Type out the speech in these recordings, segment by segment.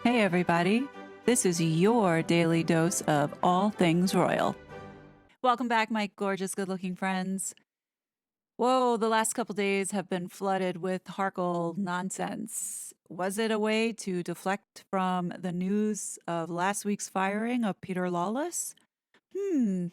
Hey, everybody. This is your daily dose of all things royal. Welcome back, my gorgeous, good looking friends. Whoa, the last couple days have been flooded with Harkle nonsense. Was it a way to deflect from the news of last week's firing of Peter Lawless? You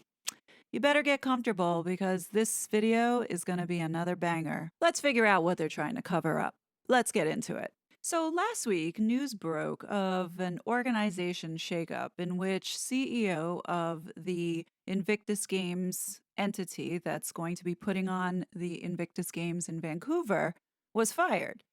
better get comfortable because this video is going to be another banger. Let's figure out what they're trying to cover up. Let's get into it. So last week, news broke of an organization shakeup in which CEO of the Invictus Games entity that's going to be putting on the Invictus Games in Vancouver was fired.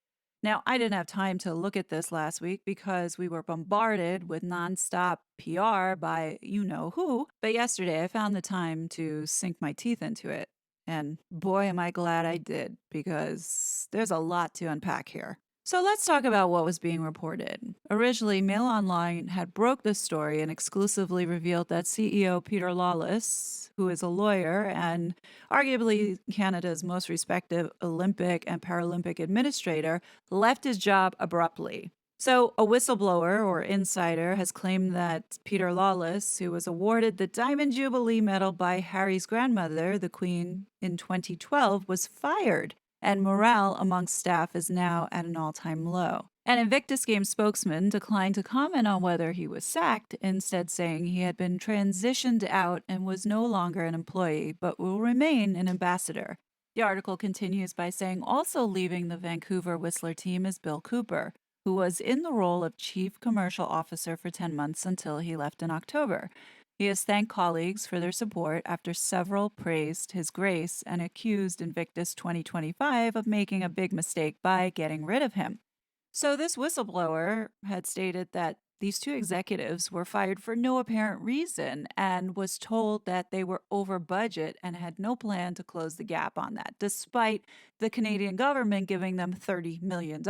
Now, I didn't have time to look at this last week because we were bombarded with nonstop PR by you know who, but yesterday I found the time to sink my teeth into it. And boy, am I glad I did because there's a lot to unpack here. So let's talk about what was being reported. Originally, Mail Online had broke this story and exclusively revealed that CEO Peter Lawless, who is a lawyer and arguably Canada's most respected Olympic and Paralympic administrator, left his job abruptly. So, a whistleblower or insider has claimed that Peter Lawless, who was awarded the Diamond Jubilee Medal by Harry's grandmother, the Queen, in 2012, was fired, and morale amongst staff is now at an all-time low. An Invictus Games spokesman declined to comment on whether he was sacked, instead saying he had been transitioned out and was no longer an employee, but will remain an ambassador. The article continues by saying also leaving the Vancouver Whistler team is Bill Cooper, who was in the role of Chief Commercial Officer for 10 months until he left in October. He has thanked colleagues for their support after several praised his grace and accused Invictus 2025 of making a big mistake by getting rid of him. So this whistleblower had stated that these two executives were fired for no apparent reason and was told that they were over budget and had no plan to close the gap on that, despite the Canadian government giving them $30 million.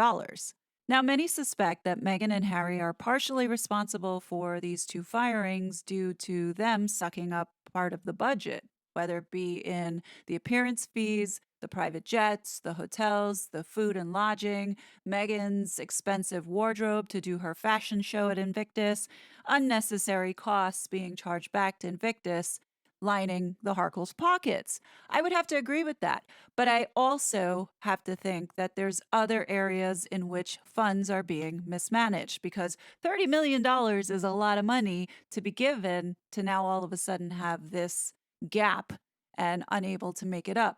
Now, many suspect that Meghan and Harry are partially responsible for these two firings due to them sucking up part of the budget, whether it be in the appearance fees, the private jets, the hotels, the food and lodging, Meghan's expensive wardrobe to do her fashion show at Invictus, unnecessary costs being charged back to Invictus, lining the Harkles' pockets. I would have to agree with that. But I also have to think that there's other areas in which funds are being mismanaged because $30 million is a lot of money to be given to now all of a sudden have this gap and unable to make it up.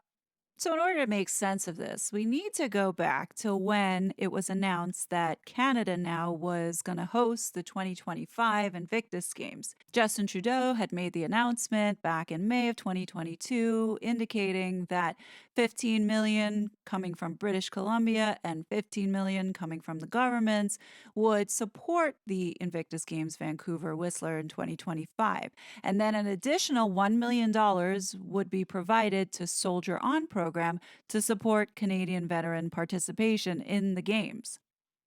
So in order to make sense of this, we need to go back to when it was announced that Canada now was going to host the 2025 Invictus Games. Justin Trudeau had made the announcement back in May of 2022, indicating that 15 million coming from British Columbia and 15 million coming from the governments would support the Invictus Games Vancouver Whistler in 2025. And then an additional $1 million would be provided to Soldier On program to support Canadian veteran participation in the Games.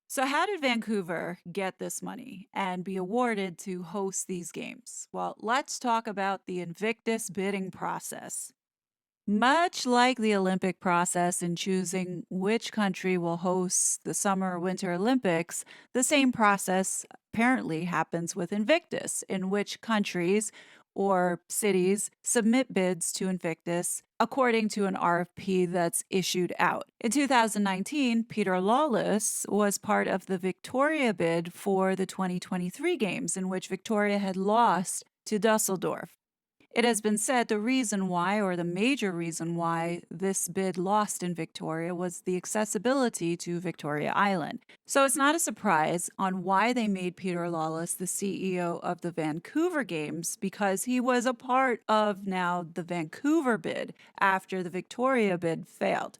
So how did Vancouver get this money and be awarded to host these games? Well, let's talk about the Invictus bidding process. Much like the Olympic process in choosing which country will host the Summer or Winter Olympics, the same process apparently happens with Invictus, in which countries or cities submit bids to Invictus according to an RFP that's issued out. In 2019, Peter Lawless was part of the Victoria bid for the 2023 Games, in which Victoria had lost to Düsseldorf. It has been said the reason why, or the major reason why, this bid lost in Victoria was the accessibility to Victoria Island. So it's not a surprise on why they made Peter Lawless the CEO of the Vancouver Games, because he was a part of now the Vancouver bid after the Victoria bid failed.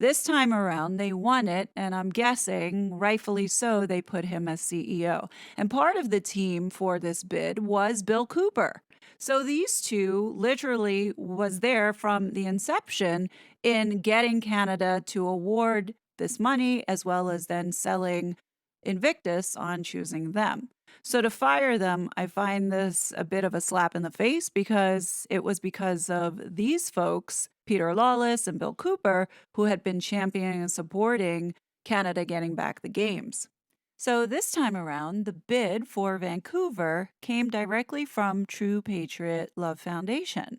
This time around, they won it, and I'm guessing, rightfully so, they put him as CEO. And part of the team for this bid was Bill Cooper. So these two literally was there from the inception in getting Canada to award this money, as well as then selling Invictus on choosing them. So to fire them, I find this a bit of a slap in the face because it was because of these folks, Peter Lawless and Bill Cooper, who had been championing and supporting Canada getting back the games. So this time around, the bid for Vancouver came directly from True Patriot Love Foundation.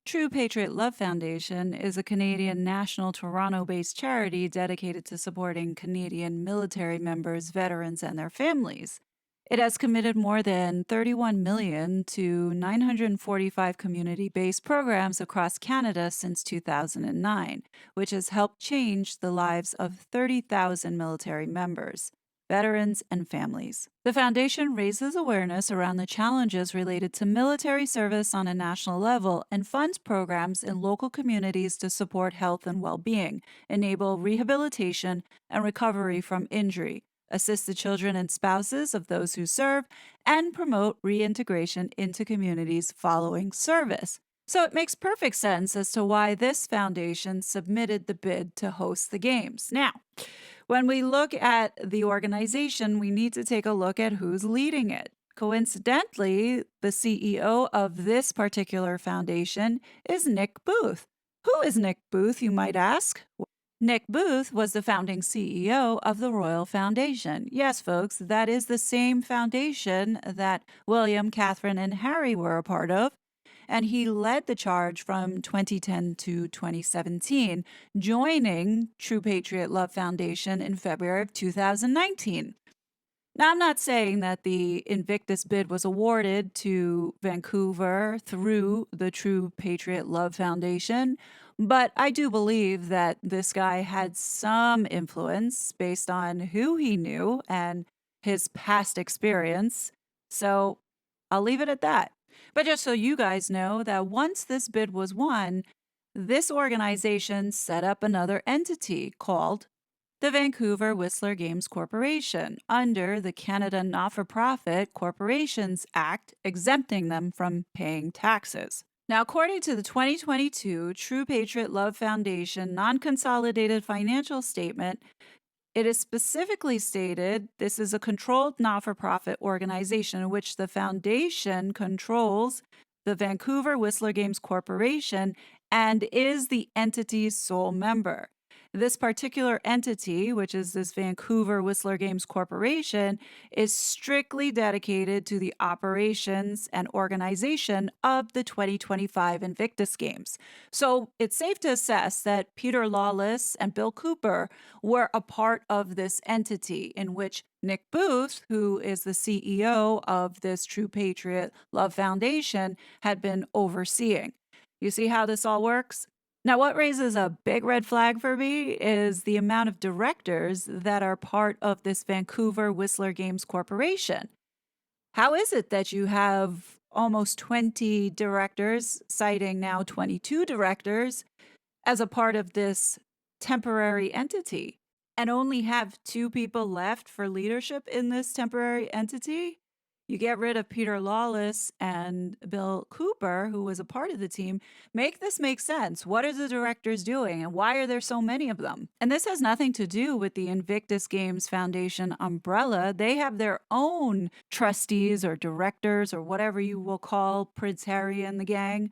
True Patriot Love Foundation is a Canadian national Toronto based charity dedicated to supporting Canadian military members, veterans, and their families. It has committed more than 31 million to 945 community-based programs across Canada since 2009, which has helped change the lives of 30,000 military members, veterans, and families. The foundation raises awareness around the challenges related to military service on a national level and funds programs in local communities to support health and well-being, enable rehabilitation and recovery from injury, assist the children and spouses of those who serve, and promote reintegration into communities following service. So it makes perfect sense as to why this foundation submitted the bid to host the games. Now, when we look at the organization, we need to take a look at who's leading it. Coincidentally, the CEO of this particular foundation is Nick Booth. Who is Nick Booth, you might ask? Nick Booth was the founding CEO of the Royal Foundation. Yes, folks, that is the same foundation that William, Catherine, and Harry were a part of. And he led the charge from 2010 to 2017, joining True Patriot Love Foundation in February of 2019. Now, I'm not saying that the Invictus bid was awarded to Vancouver through the True Patriot Love Foundation, but I do believe that this guy had some influence based on who he knew and his past experience. So I'll leave it at that. But just so you guys know that once this bid was won, this organization set up another entity called the Vancouver Whistler Games Corporation under the Canada Not-for-Profit Corporations Act, exempting them from paying taxes. Now, according to the 2022 True Patriot Love Foundation non-consolidated financial statement, it is specifically stated this is a controlled not-for-profit organization in which the foundation controls the Vancouver Whistler Games Corporation and is the entity's sole member. This particular entity, which is this Vancouver Whistler Games Corporation, is strictly dedicated to the operations and organization of the 2025 Invictus Games. So it's safe to assess that Peter Lawless and Bill Cooper were a part of this entity in which Nick Booth, who is the CEO of this True Patriot Love Foundation, had been overseeing. You see how this all works? Now, what raises a big red flag for me is the amount of directors that are part of this Vancouver Whistler Games Corporation. How is it that you have almost 20 directors, citing now 22 directors, as a part of this temporary entity, and only have 2 people left for leadership in this temporary entity? You get rid of Peter Lawless and Bill Cooper, who was a part of the team. Make this make sense. What are the directors doing, and why are there so many of them? And this has nothing to do with the Invictus Games Foundation umbrella. They have their own trustees or directors or whatever you will call Prince Harry and the gang,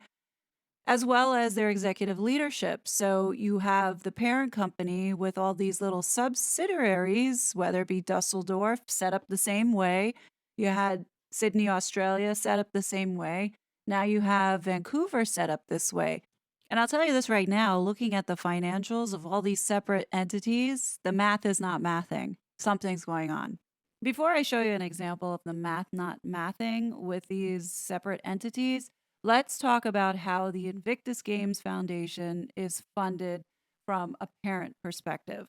as well as their executive leadership. So you have the parent company with all these little subsidiaries, whether it be Düsseldorf, set up the same way. You had Sydney, Australia, set up the same way. Now you have Vancouver set up this way. And I'll tell you this right now, looking at the financials of all these separate entities, the math is not mathing. Something's going on. Before I show you an example of the math not mathing with these separate entities, let's talk about how the Invictus Games Foundation is funded from a parent perspective.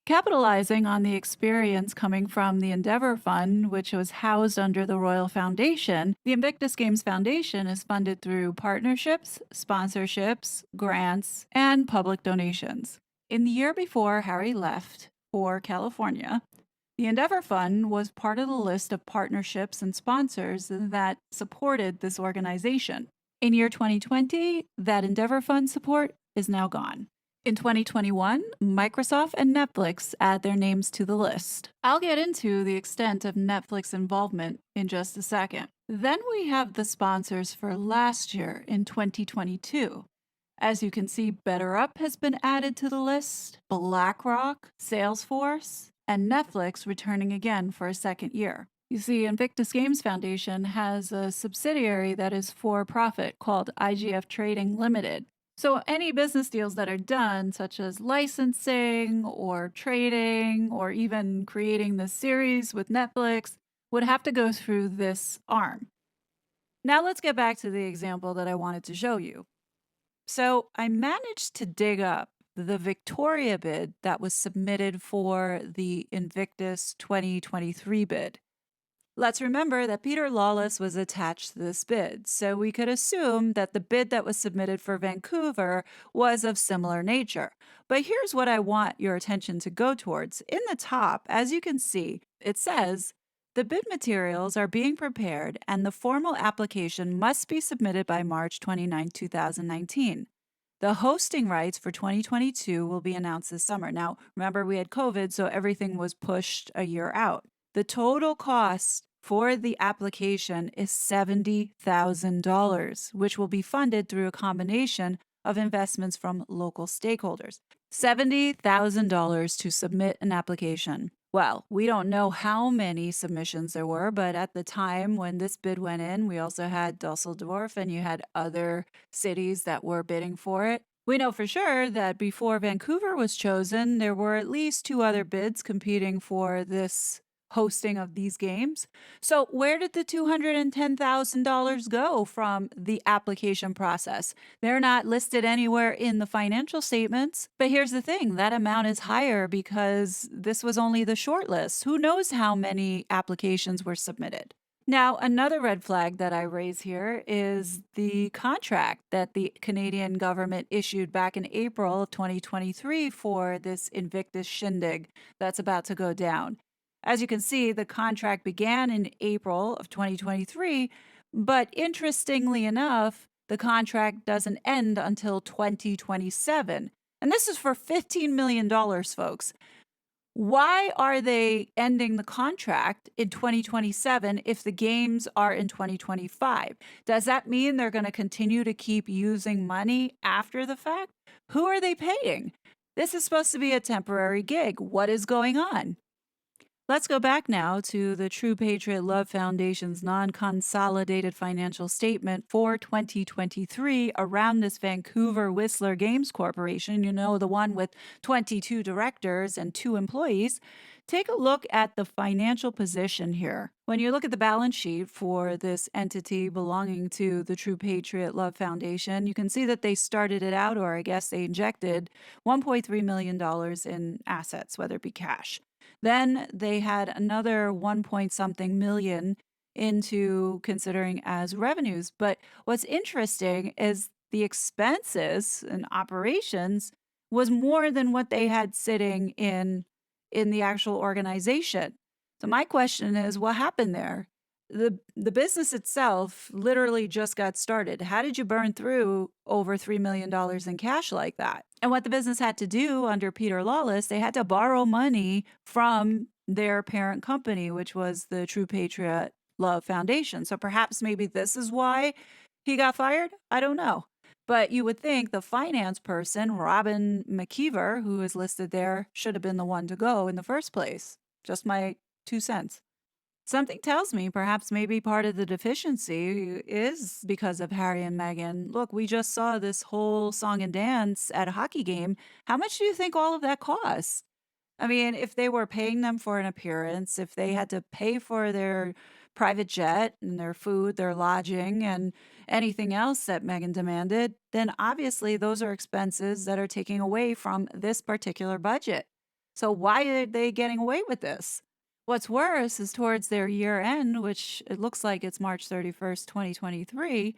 Capitalizing on the experience coming from the Endeavour Fund, which was housed under the Royal Foundation, the Invictus Games Foundation is funded through partnerships, sponsorships, grants, and public donations. In the year before Harry left for California, the Endeavour Fund was part of the list of partnerships and sponsors that supported this organization. In year 2020, that Endeavour Fund support is now gone. In 2021, Microsoft and Netflix add their names to the list. I'll get into the extent of Netflix involvement in just a second. Then we have the sponsors for last year in 2022. As you can see, BetterUp has been added to the list, BlackRock, Salesforce, and Netflix returning again for a second year. You see, Invictus Games Foundation has a subsidiary that is for profit called IGF Trading Limited. So, any business deals that are done, such as licensing or trading or even creating the series with Netflix, would have to go through this arm. Now, let's get back to the example that I wanted to show you. So, I managed to dig up the Victoria bid that was submitted for the Invictus 2023 bid. Let's remember that Peter Lawless was attached to this bid, so we could assume that the bid that was submitted for Vancouver was of similar nature. But here's what I want your attention to go towards. In the top, as you can see, it says, the bid materials are being prepared and the formal application must be submitted by March 29, 2019. The hosting rights for 2022 will be announced this summer. Now, remember, we had COVID, so everything was pushed a year out. The total cost for the application is $70,000, which will be funded through a combination of investments from local stakeholders. $70,000 to submit an application. Well, we don't know how many submissions there were, but at the time when this bid went in, we also had Düsseldorf and you had other cities that were bidding for it. We know for sure that before Vancouver was chosen, there were at least 2 other bids competing for this hosting of these games. So, where did the $210,000 go from the application process? They're not listed anywhere in the financial statements. But here's the thing, that amount is higher because this was only the short list. Who knows how many applications were submitted? Now, another red flag that I raise here is the contract that the Canadian government issued back in April of 2023 for this Invictus shindig that's about to go down. As you can see, the contract began in April of 2023, but interestingly enough, the contract doesn't end until 2027. And this is for $15 million, folks. Why are they ending the contract in 2027 if the games are in 2025? Does that mean they're going to continue to keep using money after the fact? Who are they paying? This is supposed to be a temporary gig. What is going on? Let's go back now to the True Patriot Love Foundation's non-consolidated financial statement for 2023 around this Vancouver Whistler Games Corporation, you know, the one with 22 directors and 2 employees. Take a look at the financial position here. When you look at the balance sheet for this entity belonging to the True Patriot Love Foundation, you can see that they started it out, or I guess they injected $1.3 million in assets, whether it be cash. Then they had another 1 point something million into considering as revenues. But what's interesting is the expenses and operations was more than what they had sitting in the actual organization. So my question is, what happened there? The business itself literally just got started. How did you burn through over $3 million in cash like that? And what the business had to do under Peter Lawless, they had to borrow money from their parent company, which was the True Patriot Love Foundation. So perhaps maybe this is why he got fired? I don't know. But you would think the finance person, Robin McKeever, who is listed there, should have been the one to go in the first place. Just my 2 cents. Something tells me perhaps maybe part of the deficiency is because of Harry and Meghan. Look, we just saw this whole song and dance at a hockey game. How much do you think all of that cost? I mean, if they were paying them for an appearance, if they had to pay for their private jet and their food, their lodging, and anything else that Meghan demanded, then obviously those are expenses that are taking away from this particular budget. So why are they getting away with this? What's worse is towards their year end, which it looks like it's March 31st, 2023,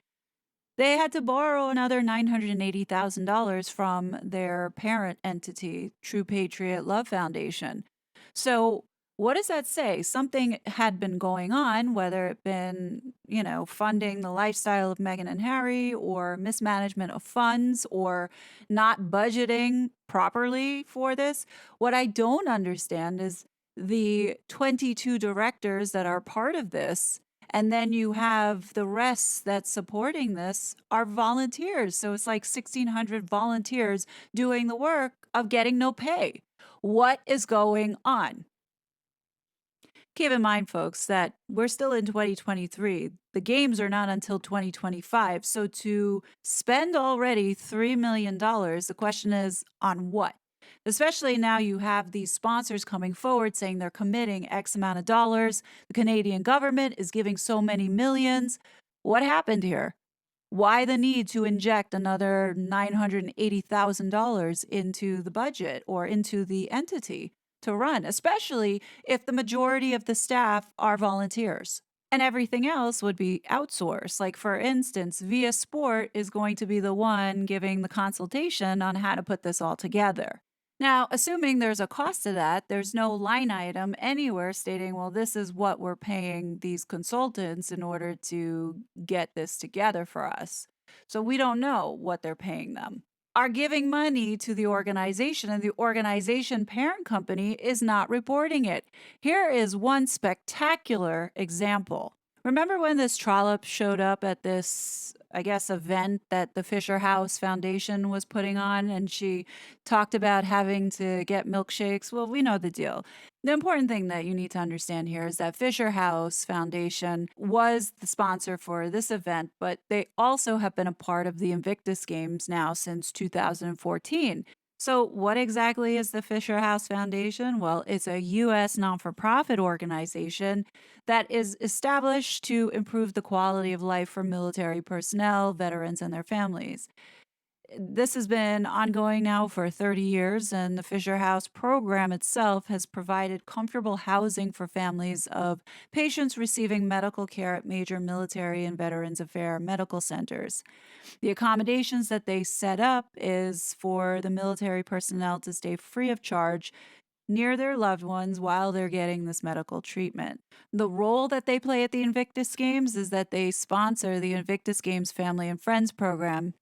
they had to borrow another $980,000 from their parent entity, True Patriot Love Foundation. So what does that say? Something had been going on, whether it been, funding the lifestyle of Meghan and Harry, or mismanagement of funds, or not budgeting properly for this. What I don't understand is the 22 directors that are part of this, and then you have the rest that's supporting this are volunteers. So it's like 1,600 volunteers doing the work of getting no pay. What is going on? Keep in mind, folks, that we're still in 2023. The games are not until 2025. So to spend already $3 million, the question is on what? Especially now you have these sponsors coming forward saying they're committing X amount of dollars. The Canadian government is giving so many millions. What happened here? Why the need to inject another $980,000 into the budget or into the entity to run, especially if the majority of the staff are volunteers? And everything else would be outsourced. Like, for instance, Via Sport is going to be the one giving the consultation on how to put this all together. Now, assuming there's a cost to that, there's no line item anywhere stating, well, this is what we're paying these consultants in order to get this together for us. So we don't know what they're paying them. Are giving money to the organization, and the organization parent company is not reporting it. Here is one spectacular example. Remember when this trollop showed up at this, I guess, event that the Fisher House Foundation was putting on, and she talked about having to get milkshakes? Well, we know the deal. The important thing that you need to understand here is that Fisher House Foundation was the sponsor for this event, but they also have been a part of the Invictus Games now since 2014. So, what exactly is the Fisher House Foundation? Well, it's a U.S. non for profit organization that is established to improve the quality of life for military personnel, veterans, and their families. This has been ongoing now for 30 years, and the Fisher House program itself has provided comfortable housing for families of patients receiving medical care at major military and Veterans Affairs medical centers. The accommodations that they set up is for the military personnel to stay free of charge near their loved ones while they're getting this medical treatment. The role that they play at the Invictus Games is that they sponsor the Invictus Games Family and Friends program,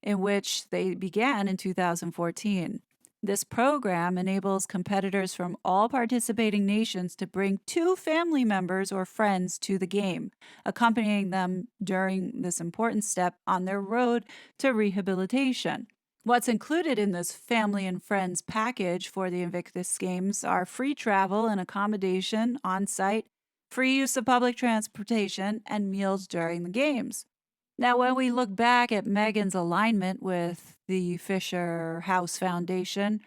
in which they began in 2014. This program enables competitors from all participating nations to bring 2 family members or friends to the game, accompanying them during this important step on their road to rehabilitation. What's included in this family and friends package for the Invictus Games are free travel and accommodation on site, free use of public transportation, and meals during the games. Now, when we look back at Megan's alignment with the Fisher House Foundation,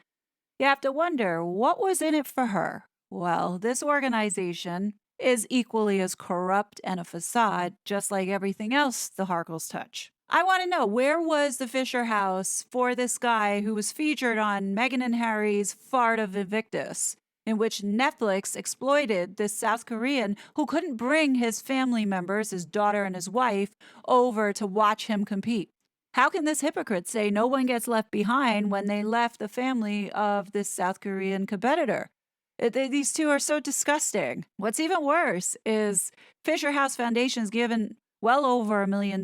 you have to wonder what was in it for her. Well, this organization is equally as corrupt and a facade, just like everything else the Harkles touch. I want to know, where was the Fisher House for this guy who was featured on Meghan and Harry's Fart of Invictus, in which Netflix exploited this South Korean who couldn't bring his family members, his daughter and his wife, over to watch him compete? How can this hypocrite say no one gets left behind when they left the family of this South Korean competitor? These two are so disgusting. What's even worse is Fisher House Foundation's given well over $1 million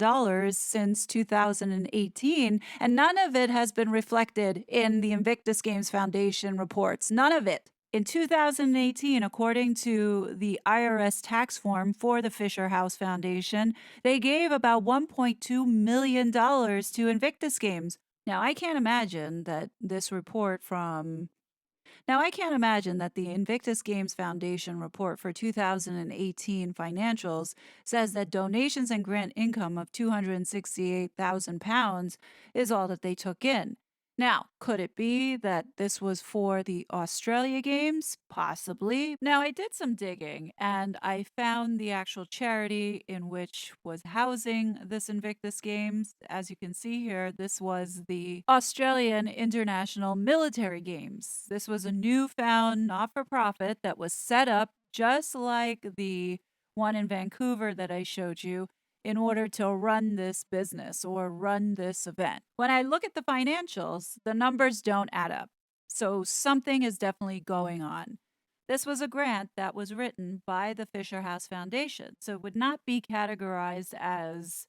since 2018, and none of it has been reflected in the Invictus Games Foundation reports. None of it. In 2018, according to the IRS tax form for the Fisher House Foundation, they gave about $1.2 million to Invictus Games. Now, I can't imagine that the Invictus Games Foundation report for 2018 financials says that donations and grant income of £268,000 is all that they took in. Now, could it be that this was for the Australia Games? Possibly. Now, I did some digging and I found the actual charity in which was housing this Invictus Games. As you can see here, this was the Australian International Military Games. This was a newfound not-for-profit that was set up just like the one in Vancouver that I showed you, in order to run this business or run this event. When I look at the financials, the numbers don't add up. So something is definitely going on. This was a grant that was written by the Fisher House Foundation, so it would not be categorized as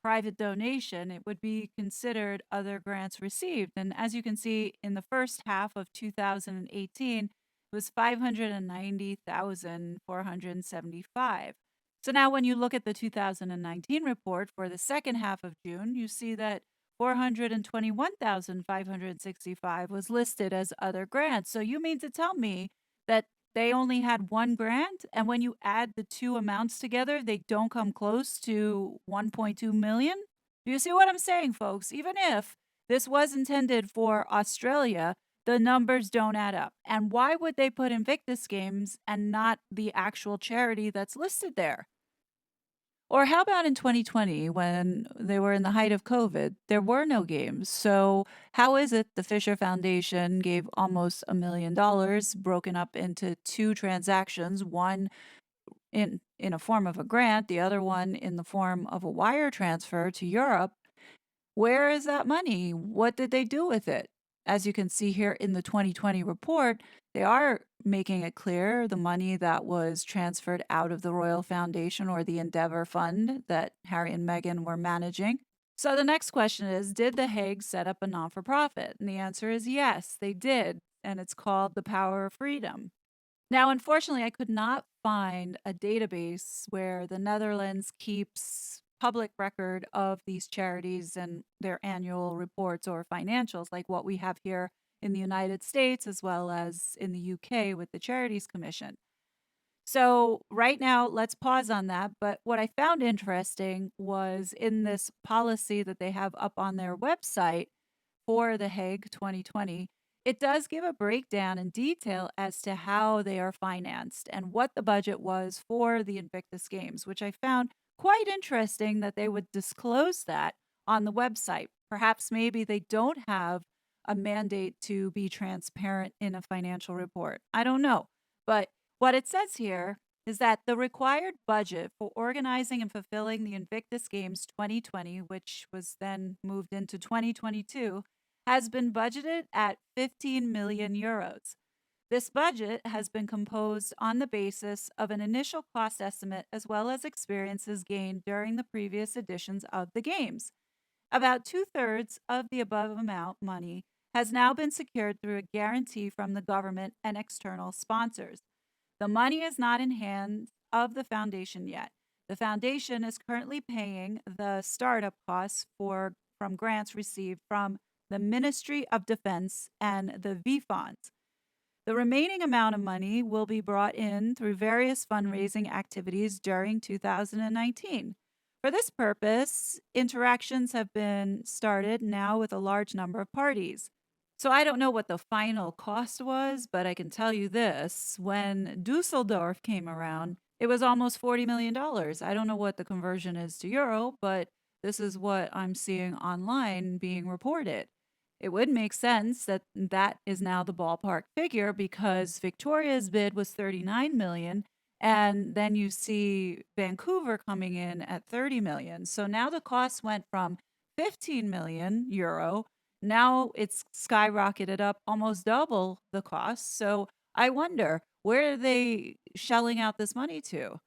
private donation. It would be considered other grants received. And as you can see, in the first half of 2018, it was $590,475. So now when you look at the 2019 report for the second half of June, you see that $421,565 was listed as other grants. So you mean to tell me that they only had one grant, and when you add the two amounts together, they don't come close to 1.2 million. Do you see what I'm saying, folks? Even if this was intended for Australia, the numbers don't add up. And why would they put Invictus Games and not the actual charity that's listed there? Or how about in 2020 when they were in the height of COVID? There were no games. So, how is it the Fisher Foundation gave almost $1 million broken up into two transactions, one in a form of a grant, the other one in the form of a wire transfer to Europe? Where is that money? What did they do with it? As you can see here in the 2020 report, they are making it clear the money that was transferred out of the Royal Foundation or the Endeavour Fund that Harry and Meghan were managing. So the next question is, did the Hague set up a non-for-profit? And the answer is yes, they did. And it's called the Power of Freedom. Now, unfortunately, I could not find a database where the Netherlands keeps public record of these charities and their annual reports or financials like what we have here in the United States as well as in the UK with the Charities Commission. So, right now, let's pause on that. But what I found interesting was in this policy that they have up on their website for the Hague 2020, it does give a breakdown in detail as to how they are financed and what the budget was for the Invictus Games, which I found quite interesting that they would disclose that on the website. Perhaps maybe they don't have a mandate to be transparent in a financial report. I don't know. But what it says here is that the required budget for organizing and fulfilling the Invictus Games 2020, which was then moved into 2022, has been budgeted at 15 million euros. This budget has been composed on the basis of an initial cost estimate as well as experiences gained during the previous editions of the games. About 2/3 of the above amount money has now been secured through a guarantee from the government and external sponsors. The money is not in hands of the foundation yet. The foundation is currently paying the startup costs from grants received from the Ministry of Defense and the V-Funds. The remaining amount of money will be brought in through various fundraising activities during 2019. For this purpose, interactions have been started now with a large number of parties. So I don't know what the final cost was, but I can tell you this. When Düsseldorf came around, it was almost $40 million. I don't know what the conversion is to euro, but this is what I'm seeing online being reported. It would make sense that that is now the ballpark figure because Victoria's bid was 39 million and then you see Vancouver coming in at 30 million. So now the cost went from 15 million euro. Now it's skyrocketed up almost double the cost. So I wonder, where are they shelling out this money to?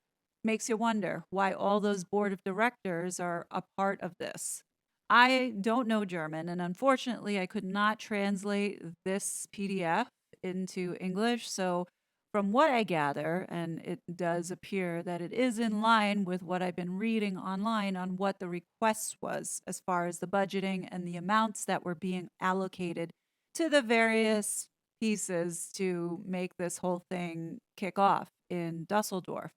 Makes you wonder why all those board of directors are a part of this. I don't know German, and unfortunately, I could not translate this PDF into English. So, from what I gather, and it does appear that it is in line with what I've been reading online on what the request was as far as the budgeting and the amounts that were being allocated to the various pieces to make this whole thing kick off in Dusseldorf.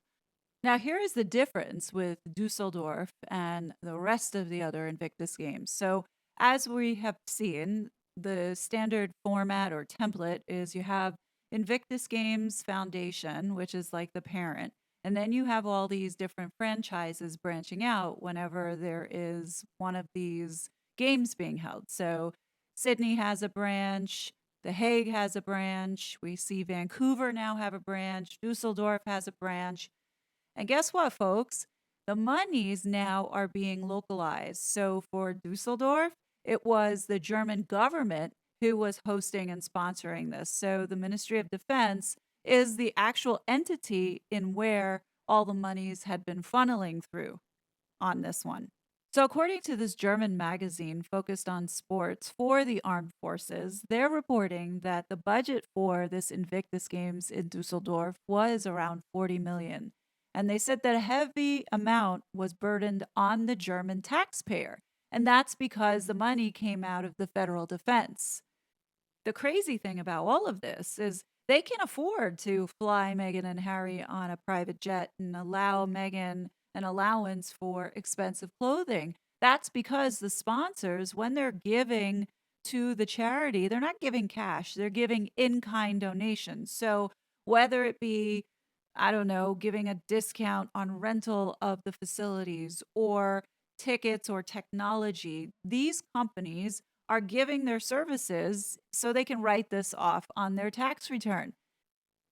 Now, here is the difference with Düsseldorf and the rest of the other Invictus games. So, as we have seen, the standard format or template is you have Invictus Games Foundation, which is like the parent, and then you have all these different franchises branching out whenever there is one of these games being held. So, Sydney has a branch, The Hague has a branch, we see Vancouver now have a branch, Düsseldorf has a branch. And guess what, folks? The monies now are being localized. So for Dusseldorf, it was the German government who was hosting and sponsoring this. So the Ministry of Defense is the actual entity in where all the monies had been funneling through on this one. So, according to this German magazine focused on sports for the armed forces, they're reporting that the budget for this Invictus Games in Dusseldorf was around 40 million. And they said that a heavy amount was burdened on the German taxpayer. And that's because the money came out of the federal defense. The crazy thing about all of this is they can afford to fly Meghan and Harry on a private jet and allow Meghan an allowance for expensive clothing. That's because the sponsors, when they're giving to the charity, they're not giving cash, they're giving in kind donations. So whether it be, I don't know, giving a discount on rental of the facilities or tickets or technology, these companies are giving their services so they can write this off on their tax return.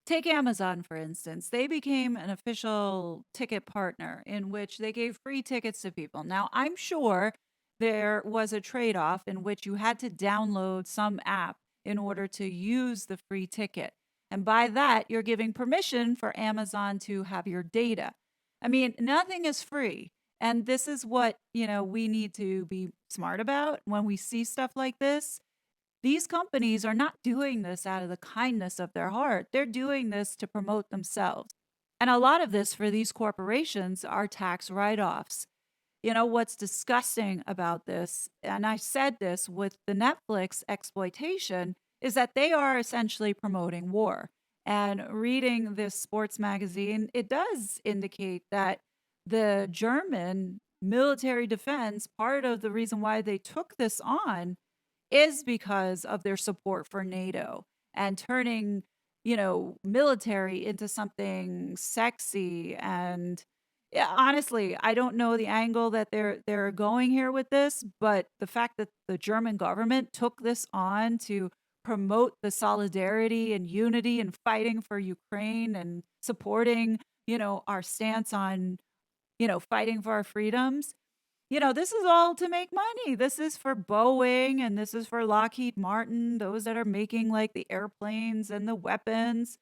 Take Amazon, for instance. They became an official ticket partner in which they gave free tickets to people. Now, I'm sure there was a trade off in which you had to download some app in order to use the free ticket. And by that, you're giving permission for Amazon to have your data. I mean, nothing is free. And this is what, we need to be smart about when we see stuff like this. These companies are not doing this out of the kindness of their heart. They're doing this to promote themselves. And a lot of this for these corporations are tax write offs. What's disgusting about this, and I said this with the Netflix exploitation, is that they are essentially promoting war. And reading this sports magazine, it does indicate that the German military defense, part of the reason why they took this on is because of their support for NATO and turning, military into something sexy. And yeah, honestly, I don't know the angle that they're going here with this, but the fact that the German government took this on to promote the solidarity and unity and fighting for Ukraine and supporting, our stance on, fighting for our freedoms, this is all to make money. This is for Boeing and this is for Lockheed Martin, those that are making like the airplanes and the weapons.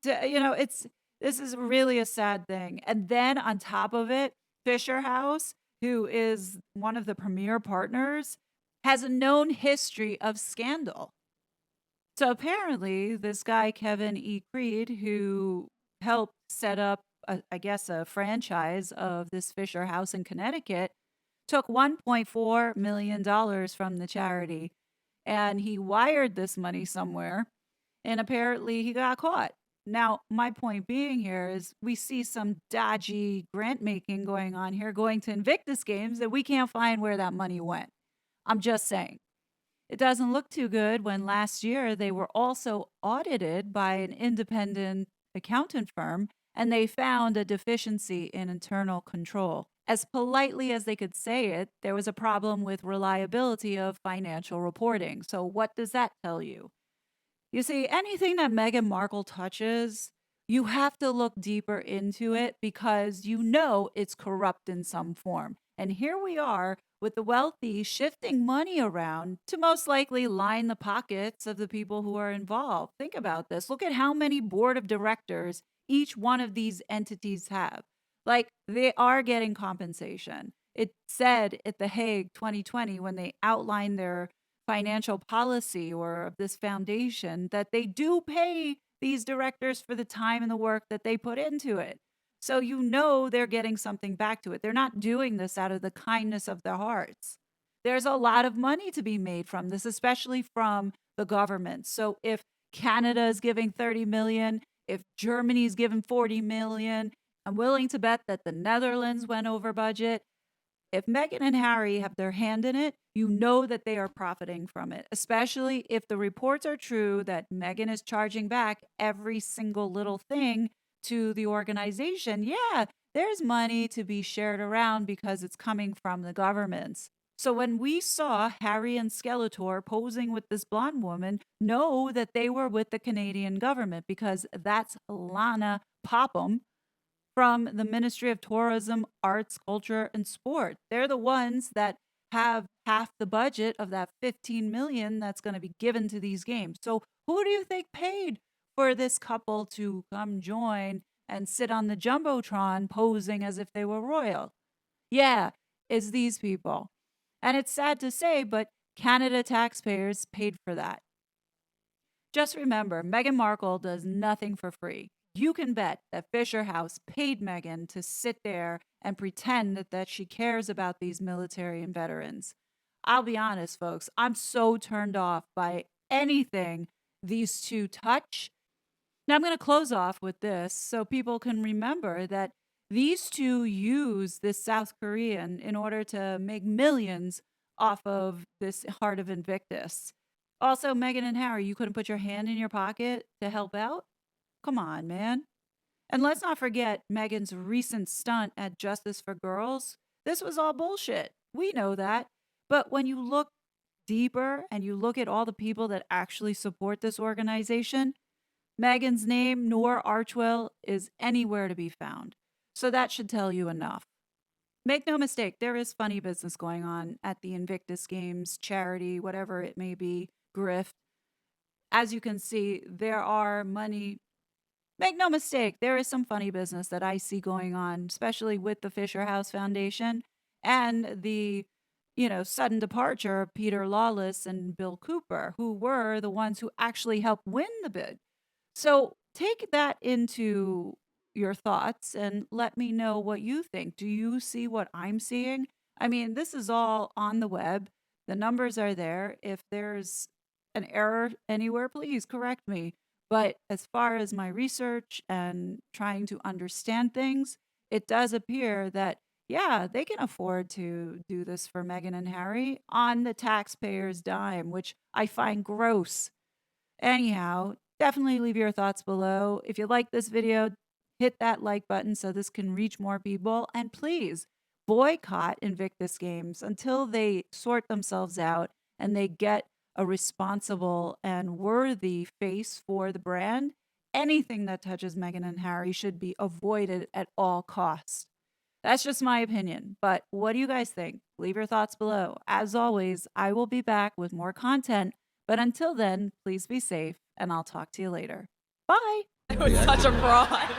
It's this is really a sad thing. And then on top of it, Fisher House, who is one of the premier partners, has a known history of scandal. So apparently, this guy, Kevin E. Creed, who helped set up, I guess, a franchise of this Fisher House in Connecticut, took $1.4 million from the charity and he wired this money somewhere and apparently he got caught. Now, my point being here is we see some dodgy grant making going on here, going to Invictus Games that we can't find where that money went. I'm just saying. It doesn't look too good when last year they were also audited by an independent accountant firm and they found a deficiency in internal control. As politely as they could say it, there was a problem with reliability of financial reporting. So, what does that tell you? You see, anything that Meghan Markle touches, you have to look deeper into it because it's corrupt in some form. And here we are with the wealthy shifting money around to most likely line the pockets of the people who are involved. Think about this. Look at how many board of directors each one of these entities have. Like they are getting compensation. It said at the Hague 2020 when they outlined their financial policy or of this foundation that they do pay these directors for the time and the work that they put into it. So they're getting something back to it. They're not doing this out of the kindness of their hearts. There's a lot of money to be made from this, especially from the government. So if Canada is giving 30 million, if Germany's given 40 million, I'm willing to bet that the Netherlands went over budget. If Meghan and Harry have their hand in it, you know that they are profiting from it, especially if the reports are true that Meghan is charging back every single little thing to the organization. Yeah, there's money to be shared around because it's coming from the governments. So when we saw Harry and Skeletor posing with this blonde woman, know that they were with the Canadian government because that's Lana Popham from the Ministry of Tourism, Arts, Culture, and Sport. They're the ones that have half the budget of that 15 million that's going to be given to these games. So who do you think paid for this couple to come join and sit on the Jumbotron posing as if they were royal? Yeah, it's these people. And it's sad to say, but Canada taxpayers paid for that. Just remember, Meghan Markle does nothing for free. You can bet that Fisher House paid Meghan to sit there and pretend that she cares about these military and veterans. I'll be honest, folks, I'm so turned off by anything these two touch. Now, I'm going to close off with this so people can remember that these two use this South Korean in order to make millions off of this heart of Invictus. Also, Meghan and Harry, you couldn't put your hand in your pocket to help out? Come on, man. And let's not forget Meghan's recent stunt at Justice for Girls. This was all bullshit. We know that. But when you look deeper and you look at all the people that actually support this organization, Meghan's name nor Archwell is anywhere to be found. So that should tell you enough. Make no mistake, there is funny business going on at the Invictus Games charity, whatever it may be, Grift. As you can see, there are money. Make no mistake, there is some funny business that I see going on, especially with the Fisher House Foundation and the sudden departure of Peter Lawless and Bill Cooper, who were the ones who actually helped win the bid. So take that into your thoughts and let me know what you think. Do you see what I'm seeing? I mean, this is all on the web. The numbers are there. If there's an error anywhere, please correct me. But as far as my research and trying to understand things, it does appear that, yeah, they can afford to do this for Meghan and Harry on the taxpayer's dime, which I find gross. Anyhow, definitely leave your thoughts below. If you like this video, hit that like button so this can reach more people. And please boycott Invictus Games until they sort themselves out and they get a responsible and worthy face for the brand. Anything that touches Meghan and Harry should be avoided at all costs. That's just my opinion. But what do you guys think? Leave your thoughts below. As always, I will be back with more content. But until then, please be safe, and I'll talk to you later. Bye. I was such a fraud.